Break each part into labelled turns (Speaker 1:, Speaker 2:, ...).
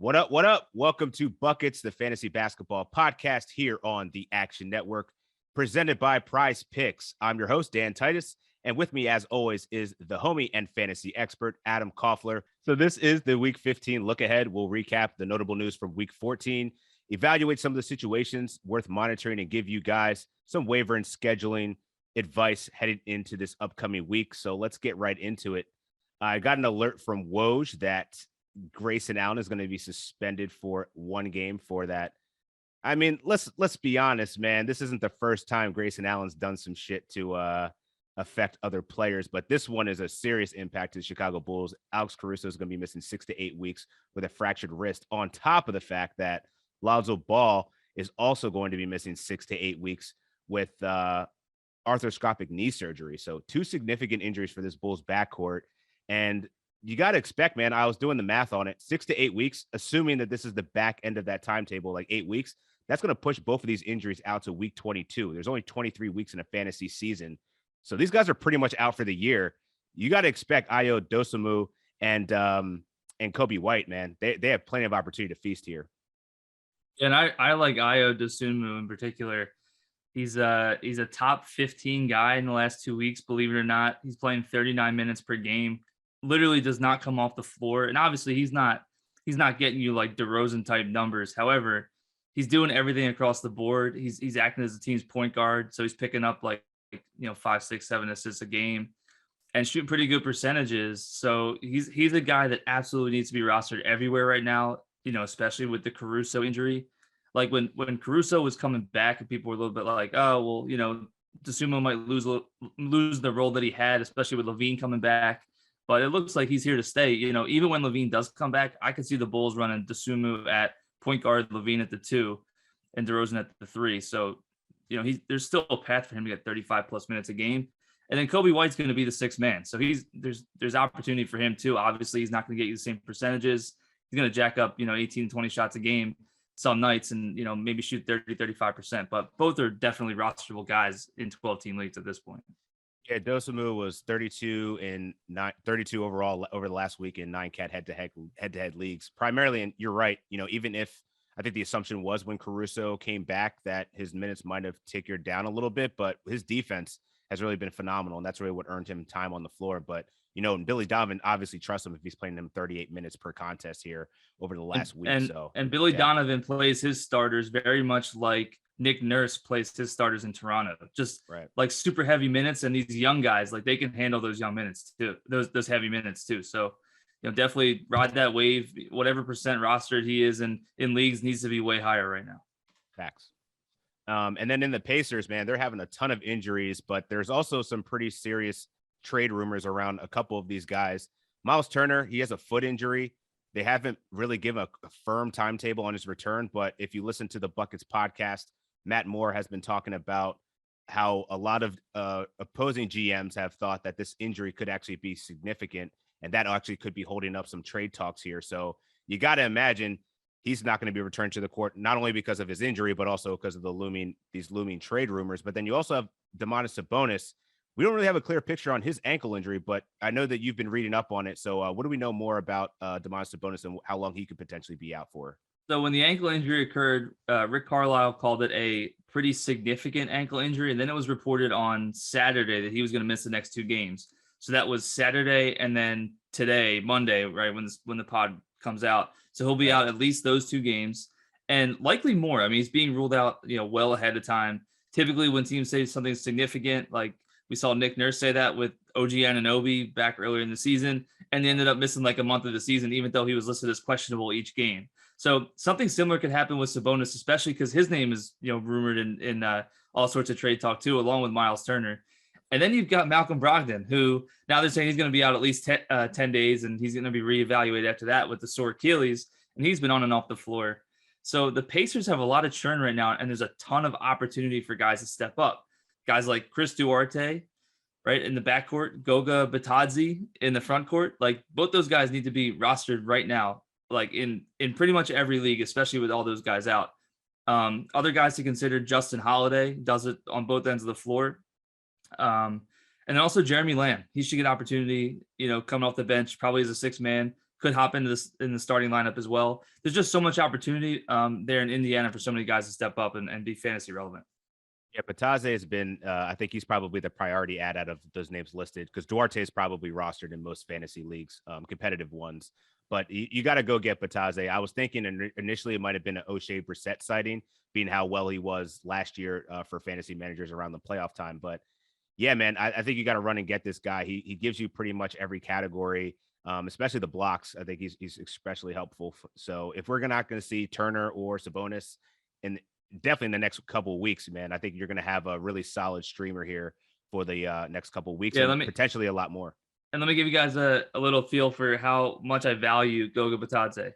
Speaker 1: What up? What up? Welcome to Buckets, the fantasy basketball podcast here on the Action Network, presented by Prize Picks. I'm your host, Dan Titus, and with me, as always, is the homie and fantasy expert, Adam Koffler. So this is the Week 15 look ahead. We'll recap the notable news from Week 14, evaluate some of the situations worth monitoring, and give you guys some waiver and scheduling advice heading into this upcoming week. So let's get right into it. I got an alert from Woj that Grayson Allen is going to be suspended for one game for that. I mean, let's be honest, man. This isn't the first time Grayson Allen's done some shit to affect other players, but this one is a serious impact to the Chicago Bulls. Alex Caruso is going to be missing 6 to 8 weeks with a fractured wrist, on top of the fact that Lonzo Ball is also going to be missing 6 to 8 weeks with arthroscopic knee surgery. So 2 significant injuries for this Bulls backcourt. And you got to expect, man, I was doing the math on it, 6 to 8 weeks, assuming that this is the back end of that timetable, like 8 weeks, that's going to push both of these injuries out to week 22. There's only 23 weeks in a fantasy season. So these guys are pretty much out for the year. You got to expect Ayo Dosunmu and Kobe White, man. They have plenty of opportunity to feast here.
Speaker 2: And I like Ayo Dosunmu in particular. He's a top 15 guy in the last 2 weeks, believe it or not. He's playing 39 minutes per game. Literally does not come off the floor. And obviously he's not getting you like DeRozan type numbers. However, he's doing everything across the board. He's acting as the team's point guard. So he's picking up like 5, 6, 7 assists a game and shooting pretty good percentages. So he's a guy that absolutely needs to be rostered everywhere right now, especially with the Caruso injury. Like when Caruso was coming back and people were a little bit like, oh, well, Dosunmu might lose the role that he had, especially with LaVine coming back. But it looks like he's here to stay. Even when LaVine does come back, I could see the Bulls running Dosunmu at point guard, LaVine at the 2, and DeRozan at the 3. So, there's still a path for him to get 35 plus minutes a game. And then Kobe White's going to be the 6th man. So there's opportunity for him too. Obviously, he's not going to get you the same percentages. He's going to jack up, 18, 20 shots a game some nights and, maybe shoot 30, 35%. But both are definitely rosterable guys in 12-team leagues at this point.
Speaker 1: Yeah, Dosunmu was 32 overall over the last week in 9 cat head-to-head leagues. Primarily, and you're right, even if I think the assumption was when Caruso came back that his minutes might have tickered down a little bit, but his defense has really been phenomenal, and that's really what earned him time on the floor. But, Billy Donovan obviously trusts him if he's playing them 38 minutes per contest here over the last week.
Speaker 2: And Billy Donovan plays his starters very much like Nick Nurse plays his starters in Toronto, just like super heavy minutes. And these young guys, like they can handle those young minutes too, those heavy minutes too. So, definitely ride that wave. Whatever percent rostered he is in leagues needs to be way higher right now.
Speaker 1: Facts. And then in the Pacers, man, they're having a ton of injuries, but there's also some pretty serious trade rumors around a couple of these guys. Miles Turner, he has a foot injury. They haven't really given a firm timetable on his return, but if you listen to the Buckets podcast, Matt Moore has been talking about how a lot of opposing GMs have thought that this injury could actually be significant, and that actually could be holding up some trade talks here. So you got to imagine he's not going to be returned to the court, not only because of his injury, but also because of these looming trade rumors. But then you also have Domantas Sabonis. We don't really have a clear picture on his ankle injury, but I know that you've been reading up on it. So what do we know more about Domantas Sabonis and how long he could potentially be out for?
Speaker 2: So when the ankle injury occurred, Rick Carlisle called it a pretty significant ankle injury. And then it was reported on Saturday that he was going to miss the next 2 games. So that was Saturday and then today, Monday, right, when the pod comes out. So he'll be out at least those 2 games and likely more. I mean, he's being ruled out, well ahead of time. Typically when teams say something significant, like we saw Nick Nurse say that with OG Anunoby back earlier in the season, and they ended up missing like a month of the season, even though he was listed as questionable each game. So something similar could happen with Sabonis, especially because his name is, rumored in all sorts of trade talk too, along with Miles Turner. And then you've got Malcolm Brogdon, who now they're saying he's going to be out at least 10 days, and he's going to be reevaluated after that with the sore Achilles, and he's been on and off the floor. So the Pacers have a lot of churn right now, and there's a ton of opportunity for guys to step up. Guys like Chris Duarte, right, in the backcourt, Goga Batadze in the front court. Like, both those guys need to be rostered right now, like in pretty much every league, especially with all those guys out. Other guys to consider, Justin Holiday does it on both ends of the floor. And then also Jeremy Lamb. He should get opportunity, coming off the bench, probably as a 6th man. could hop into this in the starting lineup as well. There's just so much opportunity there in Indiana for so many guys to step up and be fantasy relevant.
Speaker 1: Yeah, Batadze has been, I think he's probably the priority add out of those names listed because Duarte is probably rostered in most fantasy leagues, competitive ones. But you got to go get Batadze. I was thinking initially it might have been an O'Shea Brissett sighting, being how well he was last year for fantasy managers around the playoff time. But yeah, man, I think you got to run and get this guy. He gives you pretty much every category, especially the blocks. I think he's especially helpful. So if we're not going to see Turner or Sabonis in definitely in the next couple of weeks, man, I think you're going to have a really solid streamer here for the next couple of weeks, and potentially a lot more.
Speaker 2: And let me give you guys a little feel for how much I value Goga Batadze.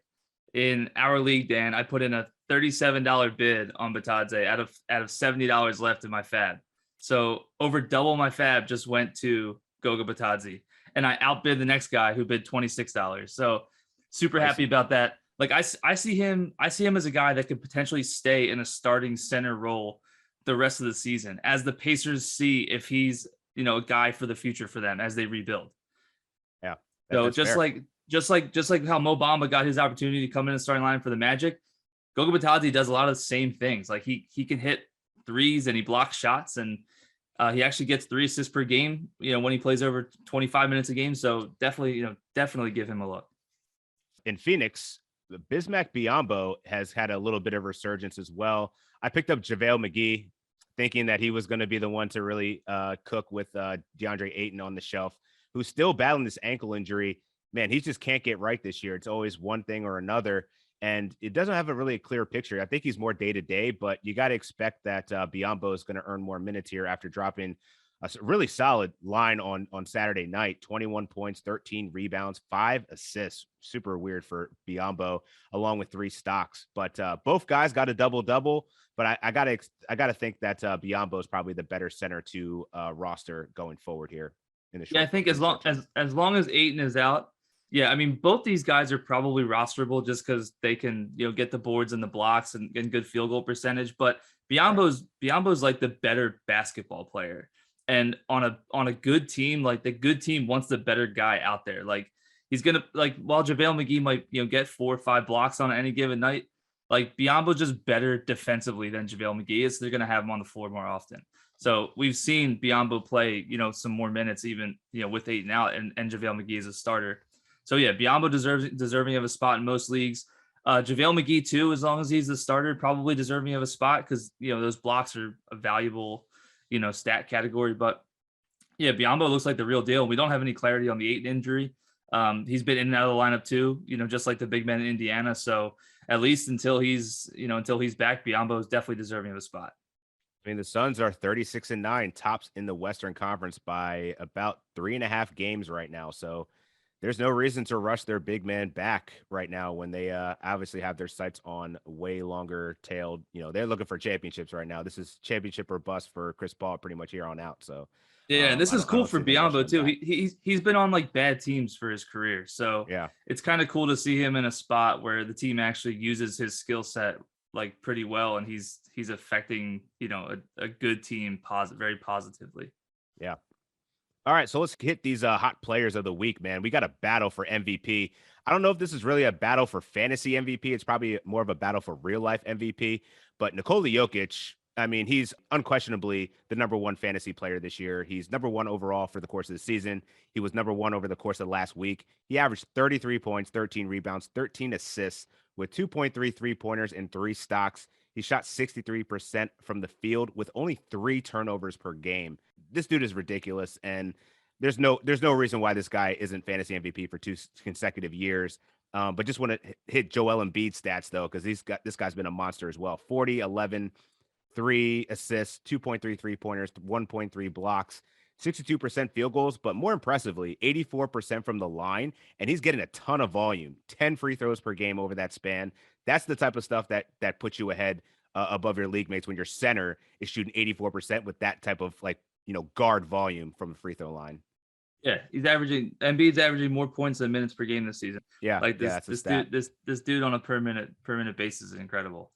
Speaker 2: In our league, Dan, I put in a $37 bid on Batadze out of $70 left in my fab. So over double my fab just went to Goga Batadze, and I outbid the next guy who bid $26. So super happy about that. Like I see him as a guy that could potentially stay in a starting center role the rest of the season as the Pacers see if he's, a guy for the future for them as they rebuild.
Speaker 1: Yeah.
Speaker 2: So just like how Mo Bamba got his opportunity to come in the starting line for the Magic, Goga Batadze does a lot of the same things. Like he can hit threes and he blocks shots, and he actually gets 3 assists per game, when he plays over 25 minutes a game. So definitely give him a look.
Speaker 1: In Phoenix, Bismack Biyombo has had a little bit of resurgence as well. I picked up JaVale McGee thinking that he was going to be the one to really cook with DeAndre Ayton on the shelf, who's still battling this ankle injury. Man, he just can't get right this year. It's always one thing or another, and it doesn't have a clear picture. I think he's more day-to-day, but you got to expect that Biyombo is going to earn more minutes here after dropping a really solid line on Saturday night, 21 points, 13 rebounds, 5 assists. Super weird for Biyombo, along with 3 stocks. But both guys got a double-double. But I gotta think that Biyombo is probably the better center to roster going forward here in the short.
Speaker 2: Yeah, I think as long as Ayton is out, yeah, I mean both these guys are probably rosterable just because they can get the boards and the blocks and good field goal percentage. But Biyombo's like the better basketball player. And on a good team, like the good team wants the better guy out there. Like he's gonna while JaVale McGee might get 4 or 5 blocks on any given night, like Biyombo's just better defensively than JaVale McGee is. So they're gonna have him on the floor more often. So we've seen Biyombo play some more minutes even with Ayton out and JaVale McGee is a starter. So yeah, Biyombo deserving of a spot in most leagues. JaVale McGee too, as long as he's the starter, probably deserving of a spot because those blocks are a valuable stat category. But yeah, Biyombo looks like the real deal. We don't have any clarity on the Ayton injury. He's been in and out of the lineup too, just like the big man in Indiana. So at least until he's back, Biyombo is definitely deserving of a spot.
Speaker 1: I mean, the Suns are 36-9, tops in the Western Conference by about 3.5 games right now. So there's no reason to rush their big man back right now when they obviously have their sights on way longer tailed. They're looking for championships right now. This is championship or bust for Chris Paul pretty much here on out. So
Speaker 2: yeah, and this is cool for Biyombo too. He's been on like bad teams for his career. So
Speaker 1: yeah, it's
Speaker 2: kind of cool to see him in a spot where the team actually uses his skill set like pretty well, and he's affecting a good team very positively.
Speaker 1: Yeah. All right, so let's hit these hot players of the week, man. We got a battle for MVP. I don't know if this is really a battle for fantasy MVP. It's probably more of a battle for real life MVP. But Nikola Jokic, I mean, he's unquestionably the number 1 fantasy player this year. He's number 1 overall for the course of the season. He was number 1 over the course of the last week. He averaged 33 points, 13 rebounds, 13 assists with 2.3 3-pointers and 3 stocks. He shot 63% from the field with only 3 turnovers per game. This dude is ridiculous, and there's no reason why this guy isn't fantasy MVP for 2 consecutive years. But just want to hit Joel Embiid stats though, because this guy's been a monster as well. 40, 11, 3 assists, 2.3 3-pointers, 1.3 blocks, 62% field goals, but more impressively, 84% from the line, and he's getting a ton of volume, 10 free throws per game over that span. That's the type of stuff that puts you ahead above your league mates when your center is shooting 84% with that type of guard volume from the free throw line.
Speaker 2: Yeah, Embiid's averaging more points than minutes per game this season.
Speaker 1: Yeah,
Speaker 2: like this dude on a per minute basis is incredible.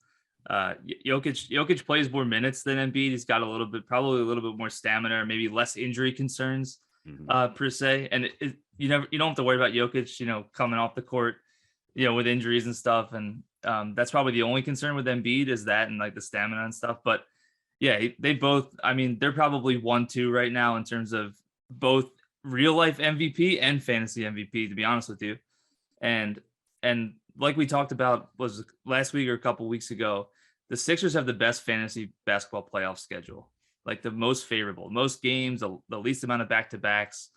Speaker 2: Jokic plays more minutes than Embiid. He's got probably a little bit more stamina, or maybe less injury concerns per se. And you don't have to worry about Jokic, coming off the court, with injuries and stuff. And that's probably the only concern with Embiid is that and like the stamina and stuff. But yeah, they both, I mean, they're probably 1-2 right now in terms of both real life MVP and fantasy MVP, to be honest with you. And like we talked about was last week or a couple weeks ago, the Sixers have the best fantasy basketball playoff schedule, like the most favorable, most games, the least amount of back-to-backs,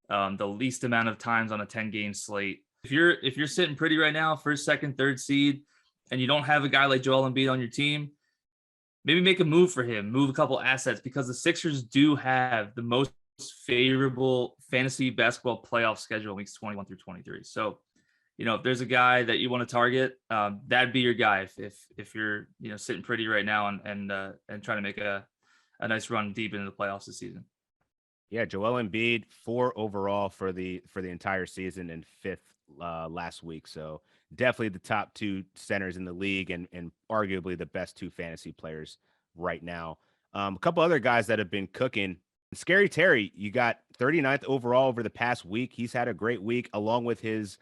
Speaker 2: the least amount of times on a 10-game slate. If you're sitting pretty right now, first, second, third seed, and you don't have a guy like Joel Embiid on your team, maybe make a move for him, move a couple assets, because the Sixers do have the most favorable fantasy basketball playoff schedule weeks 21 through 23. So, if there's a guy that you want to target, that'd be your guy. If you're sitting pretty right now and trying to make a nice run deep into the playoffs this season.
Speaker 1: Yeah, Joel Embiid 4 overall for the entire season and 5th last week. So definitely the top 2 centers in the league and arguably the best 2 fantasy players right now. A couple other guys that have been cooking. Scary Terry, you got 39th overall over the past week. He's had a great week along with his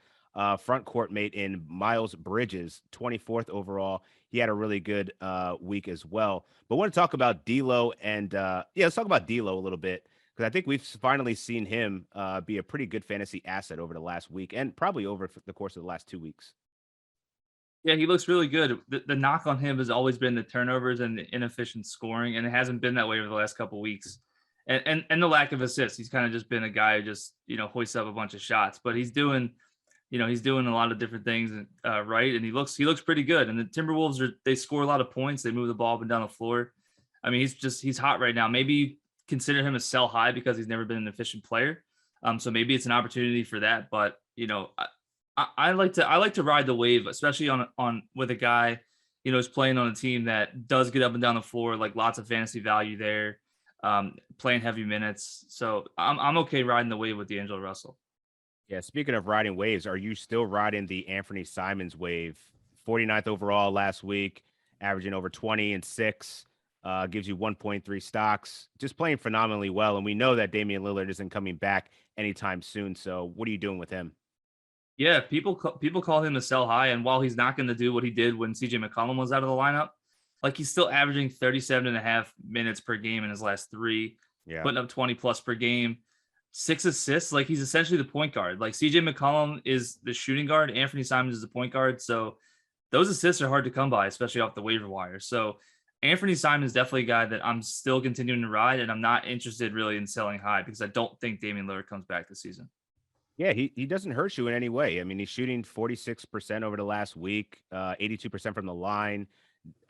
Speaker 1: front court mate in Miles Bridges, 24th overall. He had a really good week as well. But I want to talk about D'Lo and let's talk about D'Lo a little bit, because I think we've finally seen him be a pretty good fantasy asset over the last week and probably over the course of the last 2 weeks.
Speaker 2: Yeah, he looks really good. The knock on him has always been the turnovers and the inefficient scoring, and it hasn't been that way over the last couple of weeks. And the lack of assists. He's kind of just been a guy who just hoists up a bunch of shots, but he's doing a lot of different things right, and he looks pretty good. And the Timberwolves they score a lot of points. They move the ball up and down the floor. I mean, he's hot right now. Maybe consider him a sell high because he's never been an efficient player. So maybe it's an opportunity for that. But I like to ride the wave, especially on with a guy who's playing on a team that does get up and down the floor, like lots of fantasy value there, playing heavy minutes. So I'm okay riding the wave with D'Angelo Russell.
Speaker 1: Yeah, speaking of riding waves, are you still riding the Anfernee Simons wave? 49th overall last week, averaging over 20 and 6, gives you 1.3 stocks, just playing phenomenally well. And we know that Damian Lillard isn't coming back anytime soon. So what are you doing with him?
Speaker 2: Yeah, people call him a sell high, and while he's not going to do what he did when CJ McCollum was out of the lineup, like he's still averaging 37.5 minutes per game in his last 3, putting up 20 plus per game. 6 assists, like he's essentially the point guard. Like CJ McCollum is the shooting guard, Anfernee Simons is the point guard. So those assists are hard to come by, especially off the waiver wire. So Anfernee Simons is definitely a guy that I'm still continuing to ride, and I'm not interested really in selling high because I don't think Damian Lillard comes back this season.
Speaker 1: Yeah, he doesn't hurt you in any way. I mean, he's shooting 46% over the last week, 82% from the line,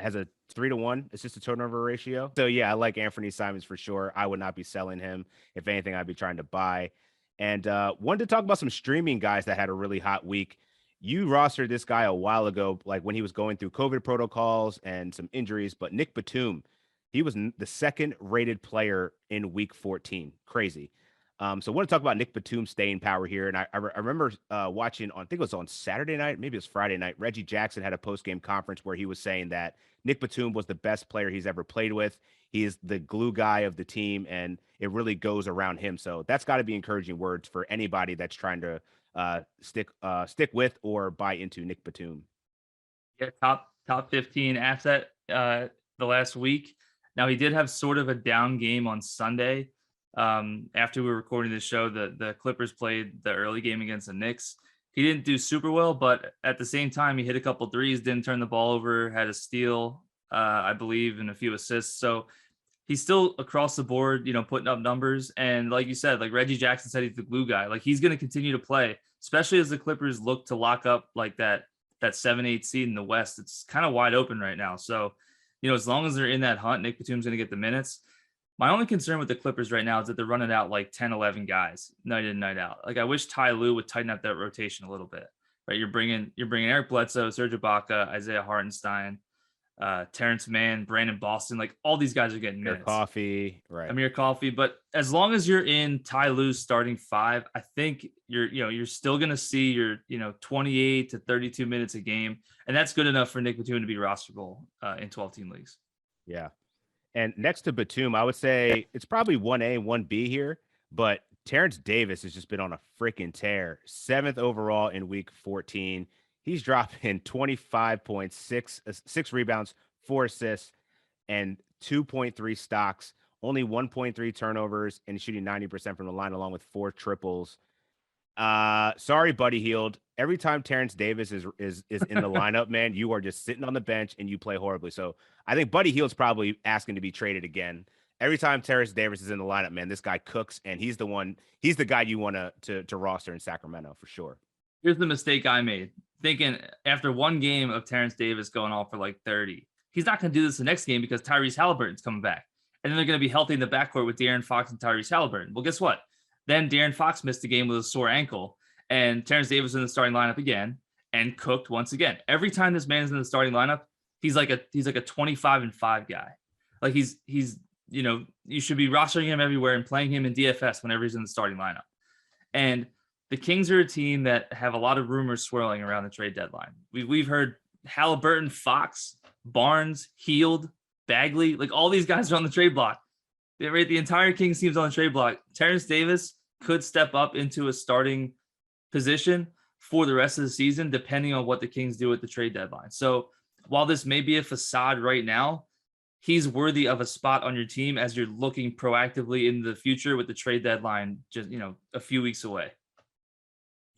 Speaker 1: has a 3-to-1 assist to turnover ratio. So yeah, I like Anfernee Simons for sure. I would not be selling him. If anything, I'd be trying to buy. And wanted to talk about some streaming guys that had a really hot week. You rostered this guy a while ago, like when he was going through COVID protocols and some injuries, but Nick Batum, he was the second rated player in week 14. Crazy. So I want to talk about Nick Batum's staying power here. And I remember watching on, I think it was on Saturday night, maybe it was Friday night, Reggie Jackson had a post-game conference where he was saying that Nick Batum was the best player he's ever played with. He is the glue guy of the team, and it really goes around him. So that's got to be encouraging words for anybody that's trying to stick with or buy into Nick Batum.
Speaker 2: Yeah, top 15 asset the last week. Now he did have sort of a down game on Sunday. After we were recording this show, the Clippers played the early game against the Knicks. He didn't do super well, but at the same time, he hit a couple threes, didn't turn the ball over, had a steal, I believe, and a few assists. So he's still across the board, putting up numbers. And like you said, like Reggie Jackson said, he's the glue guy. Like he's going to continue to play, especially as the Clippers look to lock up like that 7-8 seed in the West. It's kind of wide open right now. So, as long as they're in that hunt, Nick Batum's going to get the minutes. My only concern with the Clippers right now is that they're running out like 10, 11 guys night in, night out. Like I wish Ty Lue would tighten up that rotation a little bit, right? You're bringing Eric Bledsoe, Serge Ibaka, Isaiah Hartenstein, Terrence Mann, Brandon Boston. Like all these guys are getting minutes. Amir Coffey. But as long as you're in Ty Lue's starting 5, I think you're still going to see your 28 to 32 minutes a game, and that's good enough for Nick Batum to be rosterable in 12-team leagues.
Speaker 1: Yeah. And next to Batum, I would say it's probably 1A, 1B here, but Terence Davis has just been on a freaking tear. 7th overall in week 14. He's dropping 25.6, 6 rebounds, 4 assists, and 2.3 stocks, only 1.3 turnovers, and shooting 90% from the line, along with 4 triples. Sorry, Buddy Hield. Every time Terence Davis is in the lineup, man, you are just sitting on the bench and you play horribly. So I think Buddy Hield's probably asking to be traded again. Every time Terence Davis is in the lineup, man, this guy cooks, and he's the guy you want to roster in Sacramento for sure.
Speaker 2: Here's the mistake I made, thinking after one game of Terence Davis going off for like 30, he's not going to do this the next game because Tyrese Halliburton's coming back. And then they're going to be healthy in the backcourt with De'Aaron Fox and Tyrese Halliburton. Well, guess what? Then De'Aaron Fox missed the game with a sore ankle, and Terence Davis in the starting lineup again and cooked once again. Every time this man is in the starting lineup, he's like a 25-5 guy. Like he's you should be rostering him everywhere and playing him in DFS whenever he's in the starting lineup. And the Kings are a team that have a lot of rumors swirling around the trade deadline. We've heard Halliburton, Fox, Barnes, Hield, Bagley, like all these guys are on the trade block. The entire Kings team's on the trade block. Terence Davis could step up into a starting position for the rest of the season, depending on what the Kings do at the trade deadline. So while this may be a facade right now, he's worthy of a spot on your team as you're looking proactively into the future with the trade deadline just, a few weeks away.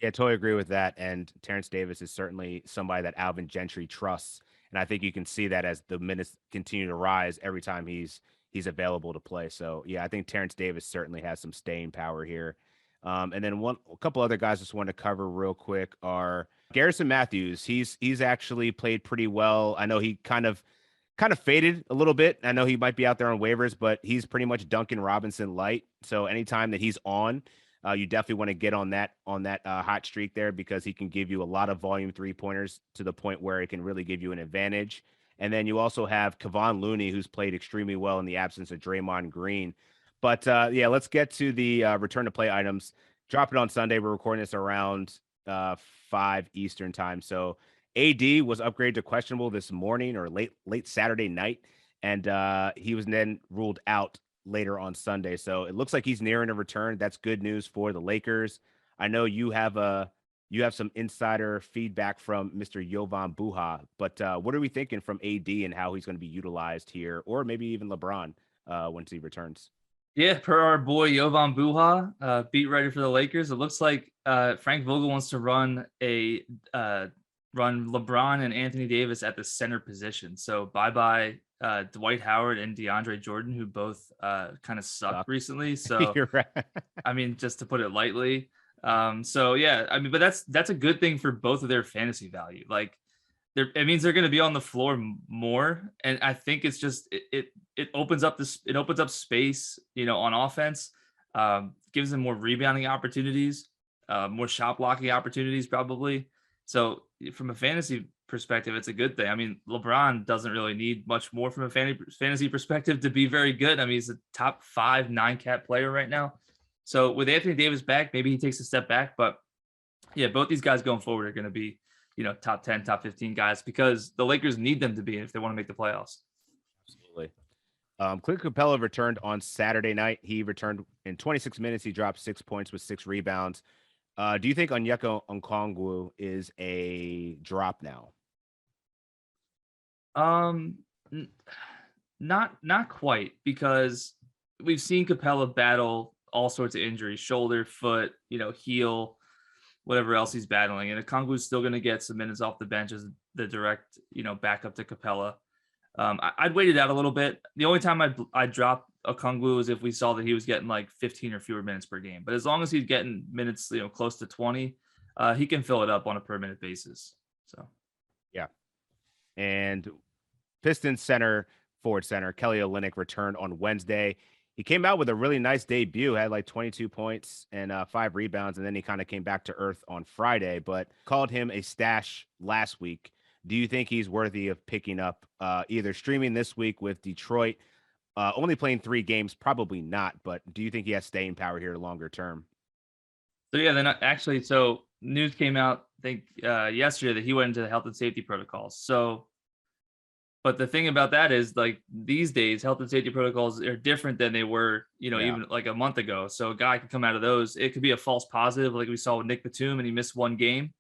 Speaker 1: Yeah, totally agree with that. And Terence Davis is certainly somebody that Alvin Gentry trusts. And I think you can see that as the minutes continue to rise every time he's available to play. So yeah, I think Terence Davis certainly has some staying power here. And then a couple other guys I just want to cover real quick are Garrison Matthews. He's actually played pretty well. I know he kind of faded a little bit. I know he might be out there on waivers, but he's pretty much Duncan Robinson light. So anytime that he's on, you definitely want to get on that hot streak there, because he can give you a lot of volume 3-pointers to the point where it can really give you an advantage. And then you also have Kevon Looney, who's played extremely well in the absence of Draymond Green. But yeah, let's get to the return to play items. Drop it on Sunday. We're recording this around 5 Eastern time. So AD was upgraded to questionable this morning or late Saturday night, and he was then ruled out later on Sunday. So it looks like he's nearing a return. That's good news for the Lakers. I know you have some insider feedback from Mr. Jovan Buha, but what are we thinking from AD and how he's going to be utilized here, or maybe even LeBron once he returns?
Speaker 2: Yeah, per our boy Jovan Buha, beat writer for the Lakers, it looks like Frank Vogel wants to run LeBron and Anthony Davis at the center position. So bye-bye Dwight Howard and DeAndre Jordan, who both kind of sucked recently. So
Speaker 1: You're right.
Speaker 2: I mean, just to put it lightly. So yeah, I mean, but that's a good thing for both of their fantasy value. Like it means they're going to be on the floor more. And I think it's just, it opens up space, on offense, gives them more rebounding opportunities, more shot blocking opportunities probably. So from a fantasy perspective, it's a good thing. I mean, LeBron doesn't really need much more from a fantasy perspective to be very good. I mean, he's a top 5 9-cat player right now. So with Anthony Davis back, maybe he takes a step back. But yeah, both these guys going forward are going to be, top 10, top 15 guys, because the Lakers need them to be if they want to make the playoffs.
Speaker 1: Absolutely. Clint Capella returned on Saturday night. He returned in 26 minutes. He dropped 6 points with 6 rebounds. Do you think Onyeka Okongwu is a drop now?
Speaker 2: Not quite, because we've seen Capella battle all sorts of injuries, shoulder, foot, heel, whatever else he's battling. And Okongwu's still going to get some minutes off the bench as the direct, backup to Capella. I'd wait it out a little bit. The only time I'd drop Okongwu is if we saw that he was getting like 15 or fewer minutes per game. But as long as he's getting minutes, close to 20, he can fill it up on a per minute basis. So,
Speaker 1: yeah. And Pistons forward center Kelly Olynyk returned on Wednesday. He came out with a really nice debut, had like 22 points and 5 rebounds, and then he kind of came back to earth on Friday, but called him a stash last week. Do you think he's worthy of picking up either streaming this week with Detroit, only playing 3 games? Probably not, but do you think he has staying power here longer term?
Speaker 2: So yeah, then actually, news came out, I think yesterday, that he went into the health and safety protocols. So But the thing about that is, like, these days, health and safety protocols are different than they were, even like a month ago. So a guy could come out of those. It could be a false positive, like we saw with Nick Batum, and he missed one game.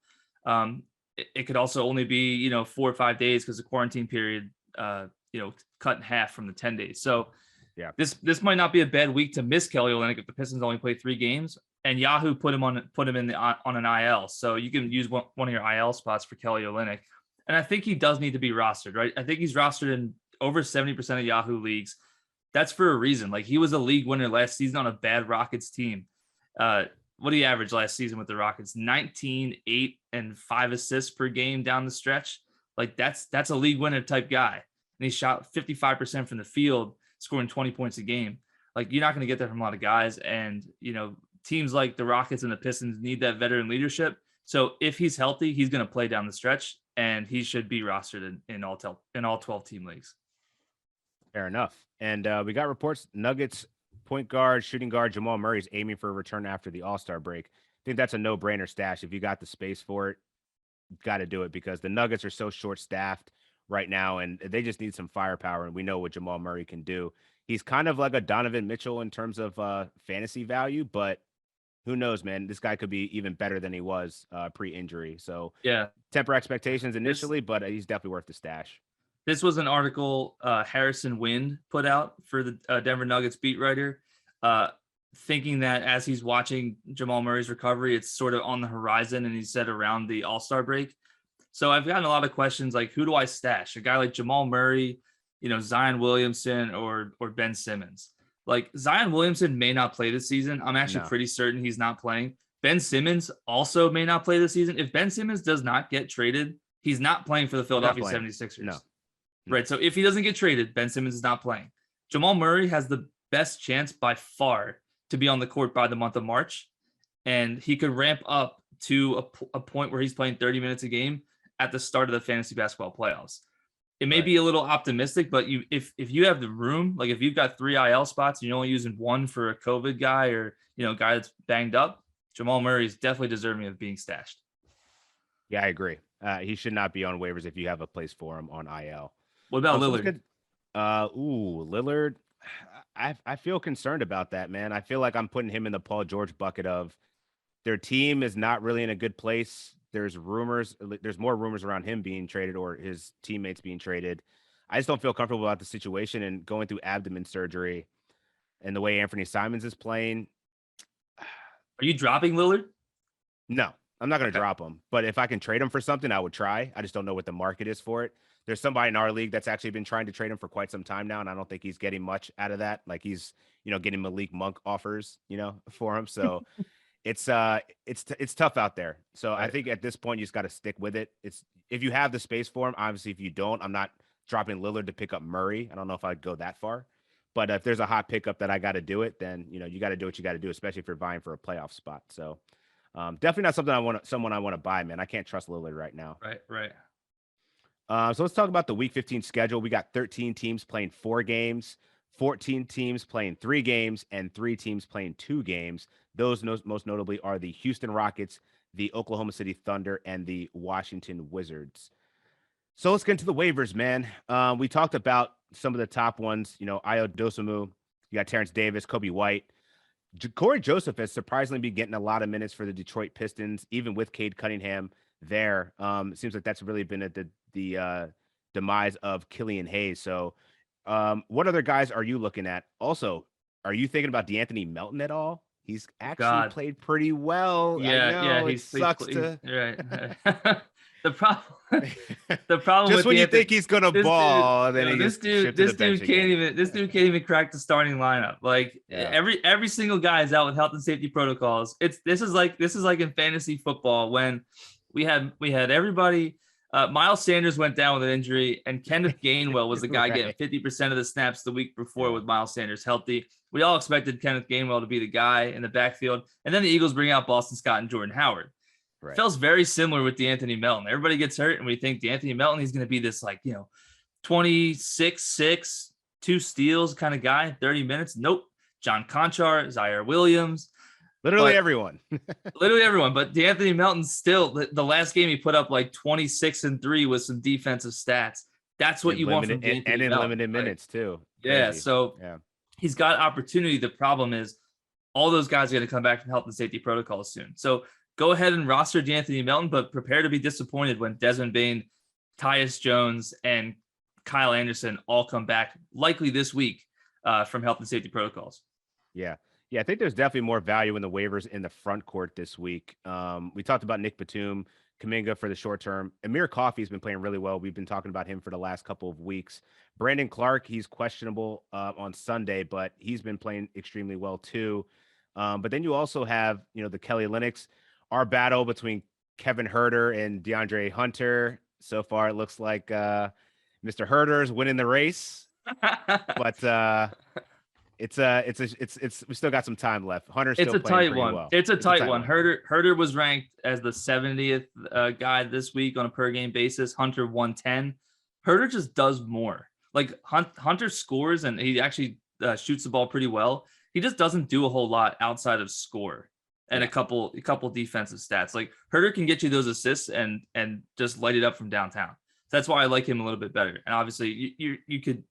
Speaker 2: It could also only be, 4 or 5 days because the quarantine period, cut in half from the 10 days. So this might not be a bad week to miss Kelly Olynyk if the Pistons only play 3 games. And Yahoo put him on an IL, so you can use one of your IL spots for Kelly Olynyk. And I think he does need to be rostered, right? I think he's rostered in over 70% of Yahoo leagues. That's for a reason. Like, he was a league winner last season on a bad Rockets team. What did he average last season with the Rockets? 19, 8, and 5 assists per game down the stretch. Like, that's a league winner type guy. And he shot 55% from the field, scoring 20 points a game. Like, you're not going to get that from a lot of guys. And, teams like the Rockets and the Pistons need that veteran leadership. So if he's healthy, he's going to play down the stretch, and he should be rostered in all 12 team leagues.
Speaker 1: Fair enough. And we got reports Nuggets point guard, shooting guard Jamal Murray is aiming for a return after the All-Star break. I think that's a no-brainer stash. If you got the space for it, got to do it, because the Nuggets are so short-staffed right now, and they just need some firepower, and we know what Jamal Murray can do. He's kind of like a Donovan Mitchell in terms of fantasy value, but who knows, man? This guy could be even better than he was pre-injury. So temper expectations initially, but he's definitely worth the stash.
Speaker 2: This was an article Harrison Wind put out for the Denver Nuggets beat writer, thinking that as he's watching Jamal Murray's recovery, it's sort of on the horizon, and he said around the All-Star break. So I've gotten a lot of questions like, who do I stash? A guy like Jamal Murray, Zion Williamson, or Ben Simmons. Like, Zion Williamson may not play this season. I'm actually pretty certain he's not playing. Ben Simmons also may not play this season. If Ben Simmons does not get traded, he's not playing for the Philadelphia 76ers. No. Right. So if he doesn't get traded, Ben Simmons is not playing. Jamal Murray has the best chance by far to be on the court by the month of March. And he could ramp up to a point where he's playing 30 minutes a game at the start of the fantasy basketball playoffs. It may be a little optimistic, but if you have the room, like if you've got 3 IL spots and you're only using 1 for a COVID guy or, guy that's banged up, Jamal Murray is definitely deserving of being stashed.
Speaker 1: Yeah, I agree. He should not be on waivers if you have a place for him on IL.
Speaker 2: What about Lillard?
Speaker 1: Lillard. I feel concerned about that, man. I feel like I'm putting him in the Paul George bucket of their team is not really in a good place. There's more rumors around him being traded or his teammates being traded. I just don't feel comfortable about the situation and going through abdomen surgery and the way Anfernee Simons is playing.
Speaker 2: Are you dropping Lillard?
Speaker 1: No, I'm not going to drop him. But if I can trade him for something, I would try. I just don't know what the market is for it. There's somebody in our league that's actually been trying to trade him for quite some time now, and I don't think he's getting much out of that. Like, he's, getting Malik Monk offers, for him. So it's tough out there. So I think at this point you just got to stick with it. It's if you have the space for him. Obviously, if you don't, I'm not dropping Lillard to pick up Murray. I don't know if I'd go that far, but if there's a hot pickup that I got to do it, then you got to do what you got to do, especially if you're vying for a playoff spot. So definitely not something someone I want to buy, man. I can't trust Lillard right now.
Speaker 2: Right.
Speaker 1: So let's talk about the Week 15 schedule. We got 13 teams playing 4 games, 14 teams playing 3 games, and 3 teams playing 2 games. Those most notably are the Houston Rockets, the Oklahoma City Thunder, and the Washington Wizards. So let's get into the waivers, man. We talked about some of the top ones. Ayo Dosunmu, you got Terence Davis, Kobe White. Corey Joseph has surprisingly been getting a lot of minutes for the Detroit Pistons, even with Cade Cunningham there. It seems like that's really been at the demise of Killian Hayes. So what other guys are you looking at? Also, are you thinking about DeAnthony Melton at all? He's actually played pretty well.
Speaker 2: Yeah.
Speaker 1: It sucks to
Speaker 2: right. The problem
Speaker 1: just
Speaker 2: with
Speaker 1: when you think he's gonna ball, then
Speaker 2: this dude can't even crack the starting lineup. Like every single guy is out with health and safety protocols. This is like in fantasy football when we had everybody. Miles Sanders went down with an injury, and Kenneth Gainwell was the guy getting 50% of the snaps the week before with Miles Sanders healthy. We all expected Kenneth Gainwell to be the guy in the backfield, and then the Eagles bring out Boston Scott and Jordan Howard. Right. Feels very similar with DeAnthony Melton. Everybody gets hurt, and we think DeAnthony Melton, he's going to be this 26-6, 2 steals kind of guy, 30 minutes. Nope. John Conchar, Zaire Williams.
Speaker 1: Literally everyone.
Speaker 2: But DeAnthony Melton still, the last game he put up 26 and 3 with some defensive stats. That's what you want from D'Anthony
Speaker 1: and in
Speaker 2: Melton,
Speaker 1: limited minutes too.
Speaker 2: Yeah,
Speaker 1: Crazy.
Speaker 2: so he's got opportunity. The problem is all those guys are going to come back from health and safety protocols soon. So go ahead and roster D'Anthony Melton, but prepare to be disappointed when Desmond Bane, Tyus Jones, and Kyle Anderson all come back, likely this week, from health and safety protocols.
Speaker 1: Yeah. I think there's definitely more value in the waivers in the front court this week. We talked about Nick Batum, Kuminga for the short term. Amir Coffey's been playing really well. We've been talking about him for the last couple of weeks. Brandon Clark, he's questionable on Sunday, but he's been playing extremely well too. But then you also have, the Kelly Olynyk, our battle between Kevin Huerter and DeAndre Hunter. So far, it looks like Mr. Huerter's winning the race, but we still got some time left. Hunter's still playing pretty well.
Speaker 2: It's a tight one. Huerter was ranked as the 70th guy this week on a per game basis. Hunter 110. Huerter just does more. Like Hunter scores and he actually shoots the ball pretty well. He just doesn't do a whole lot outside of score and a couple defensive stats. Like Huerter can get you those assists and just light it up from downtown. So that's why I like him a little bit better. And obviously you could,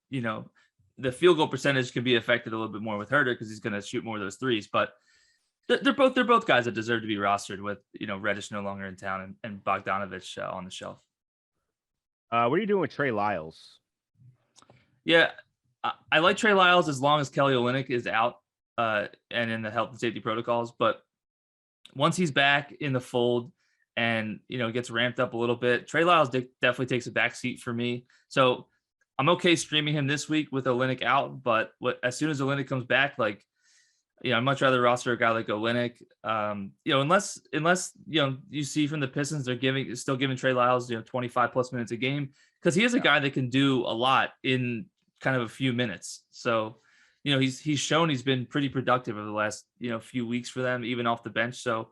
Speaker 2: the field goal percentage can be affected a little bit more with Huerter because he's going to shoot more of those threes. But they're both guys that deserve to be rostered with, Reddish no longer in town and Bogdanovich on the shelf.
Speaker 1: What are you doing with Trey Lyles?
Speaker 2: Yeah, I like Trey Lyles as long as Kelly Olynyk is out and in the health and safety protocols. But once he's back in the fold and, gets ramped up a little bit, Trey Lyles definitely takes a backseat for me. So I'm okay streaming him this week with Olynyk out, but as soon as Olynyk comes back, I'd much rather roster a guy like Olynyk. Unless you see from the Pistons they're still giving Trey Lyles 25 plus minutes a game because he is a guy that can do a lot in kind of a few minutes. So he's shown he's been pretty productive over the last few weeks for them, even off the bench. So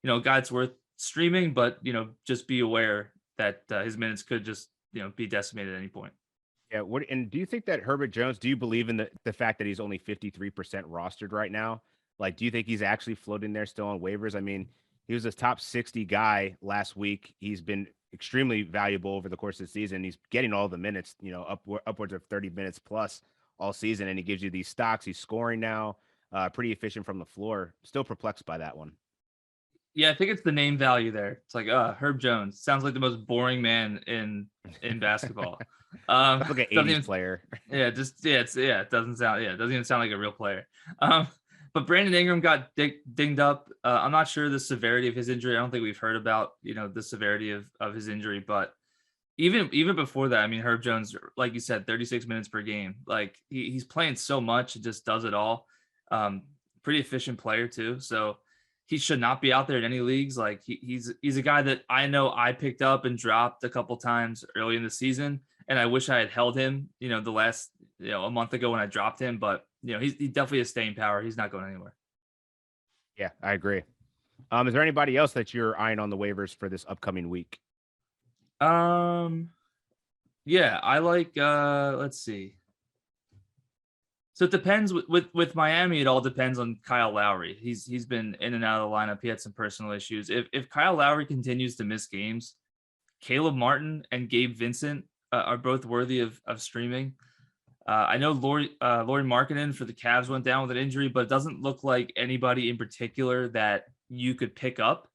Speaker 2: a guy that's worth streaming, but just be aware that his minutes could just be decimated at any point.
Speaker 1: Yeah. And do you think that Herbert Jones, do you believe in the fact that he's only 53% rostered right now? Like, do you think he's actually floating there still on waivers? I mean, he was a top 60 guy last week. He's been extremely valuable over the course of the season. He's getting all the minutes, upwards of 30 minutes plus all season. And he gives you these stocks. He's scoring now, pretty efficient from the floor. Still perplexed by that one.
Speaker 2: Yeah, I think it's the name value there. It's like, Herb Jones sounds like the most boring man in basketball.
Speaker 1: Like an 80s player.
Speaker 2: Yeah, it doesn't even sound like a real player. But Brandon Ingram got dinged up. I'm not sure the severity of his injury. I don't think we've heard about, the severity of his injury, but even before that, I mean, Herb Jones, like you said, 36 minutes per game. Like he's playing so much, it just does it all. Pretty efficient player too. So he should not be out there in any leagues. Like he's a guy that I know I picked up and dropped a couple times early in the season. And I wish I had held him, the last, a month ago when I dropped him, but he definitely has staying power. He's not going anywhere.
Speaker 1: Yeah, I agree. Is there anybody else that you're eyeing on the waivers for this upcoming week?
Speaker 2: Yeah, I like, let's see. So it depends with Miami. It all depends on Kyle Lowry. He's been in and out of the lineup. He had some personal issues. If Kyle Lowry continues to miss games, Caleb Martin and Gabe Vincent are both worthy of streaming. I know Lauri Markkanen for the Cavs went down with an injury, but it doesn't look like anybody in particular that you could pick up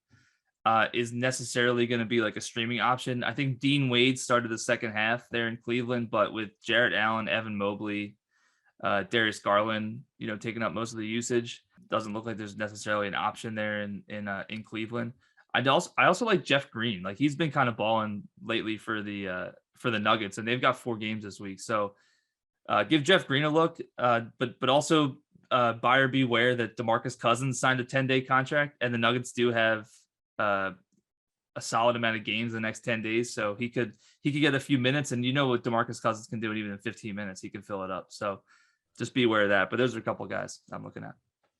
Speaker 2: is necessarily going to be like a streaming option. I think Dean Wade started the second half there in Cleveland, but with Jarrett Allen, Evan Mobley, Darius Garland, taking up most of the usage, doesn't look like there's necessarily an option there in Cleveland. I also like Jeff Green. Like he's been kind of balling lately for the Nuggets, and they've got 4 games this week. So give Jeff Green a look, but also buyer beware that DeMarcus Cousins signed a 10-day contract, and the Nuggets do have a solid amount of games the next 10 days. So he could get a few minutes, and what DeMarcus Cousins can do it even in 15 minutes. He can fill it up. So just be aware of that. But those are a couple of guys I'm looking at.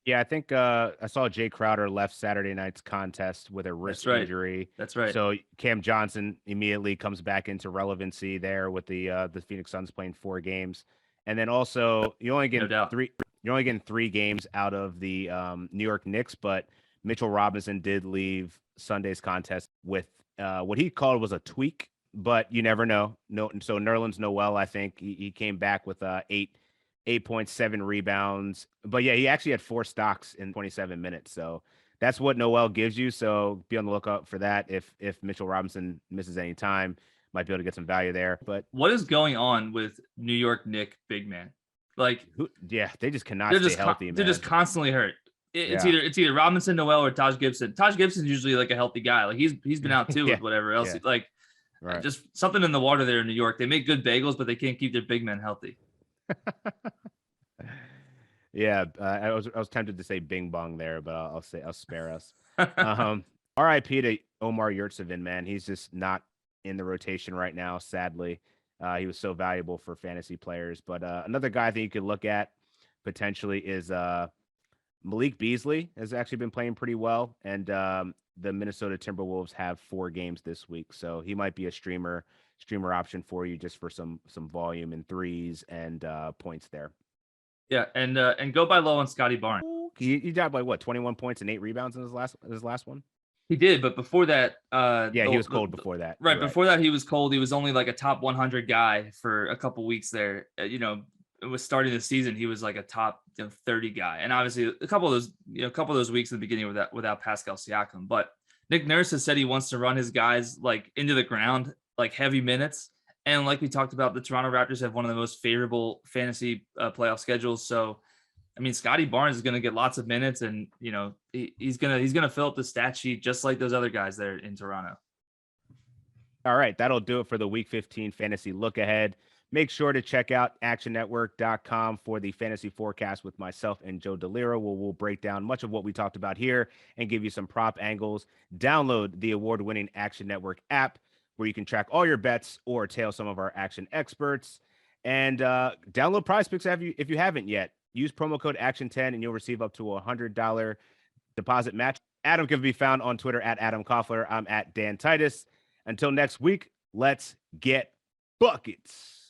Speaker 1: Yeah, I think I saw Jay Crowder left Saturday night's contest with a wrist injury.
Speaker 2: That's right.
Speaker 1: So Cam Johnson immediately comes back into relevancy there with the Phoenix Suns playing 4 games, and then also you're only getting 3 games out of the New York Knicks, but Mitchell Robinson did leave Sunday's contest with what he called was a tweak but you never know. No, so Nerlens Noel, I think he came back with 8.7 rebounds. But yeah, he actually had 4 stocks in 27 minutes. So that's what Noel gives you. So be on the lookout for that. If Mitchell Robinson misses any time, might be able to get some value there. But
Speaker 2: what is going on with New York Knicks big man? Like,
Speaker 1: yeah, they just cannot stay healthy, man.
Speaker 2: They're just constantly hurt. It's
Speaker 1: Yeah.
Speaker 2: either Robinson, Noel, or Taj Gibson. Taj Gibson's usually like a healthy guy. Like he's been out too
Speaker 1: Yeah.
Speaker 2: with whatever else.
Speaker 1: Yeah.
Speaker 2: Like
Speaker 1: Right.
Speaker 2: just something in the water there in New York. They make good bagels, but they can't keep their big men healthy.
Speaker 1: Yeah, I was tempted to say Bing Bong there, but I'll spare us. R.I.P. to Omar Yurtseven, man. He's just not in the rotation right now, sadly. He was so valuable for fantasy players. But another guy I think you could look at potentially is Malik Beasley has actually been playing pretty well, and the Minnesota Timberwolves have 4 games this week, so he might be a streamer option for you just for some volume and threes and points there.
Speaker 2: Yeah, and go by low on Scottie Barnes.
Speaker 1: He got by what 21 points and 8 rebounds in his last one.
Speaker 2: He did, but before that,
Speaker 1: he was cold before that.
Speaker 2: Right, before that, he was cold. He was only like a top 100 guy for a couple weeks there. It was starting the season. He was like a top 30 guy, and obviously a couple of those weeks in the beginning without Pascal Siakam. But Nick Nurse has said he wants to run his guys like into the ground, like heavy minutes. And like we talked about, the Toronto Raptors have one of the most favorable fantasy playoff schedules. So, I mean, Scottie Barnes is going to get lots of minutes, and he's gonna fill up the stat sheet just like those other guys there in Toronto.
Speaker 1: All right, that'll do it for the Week 15 fantasy look ahead. Make sure to check out actionnetwork.com for the fantasy forecast with myself and Joe DeLira, where we'll break down much of what we talked about here and give you some prop angles. Download the award-winning Action Network app, where you can track all your bets or tail some of our action experts. And download Prize Picks if you haven't yet. Use promo code ACTION10 and you'll receive up to a $100 deposit match. Adam can be found on Twitter at Adam Koffler. I'm at Dan Titus. Until next week, let's get buckets.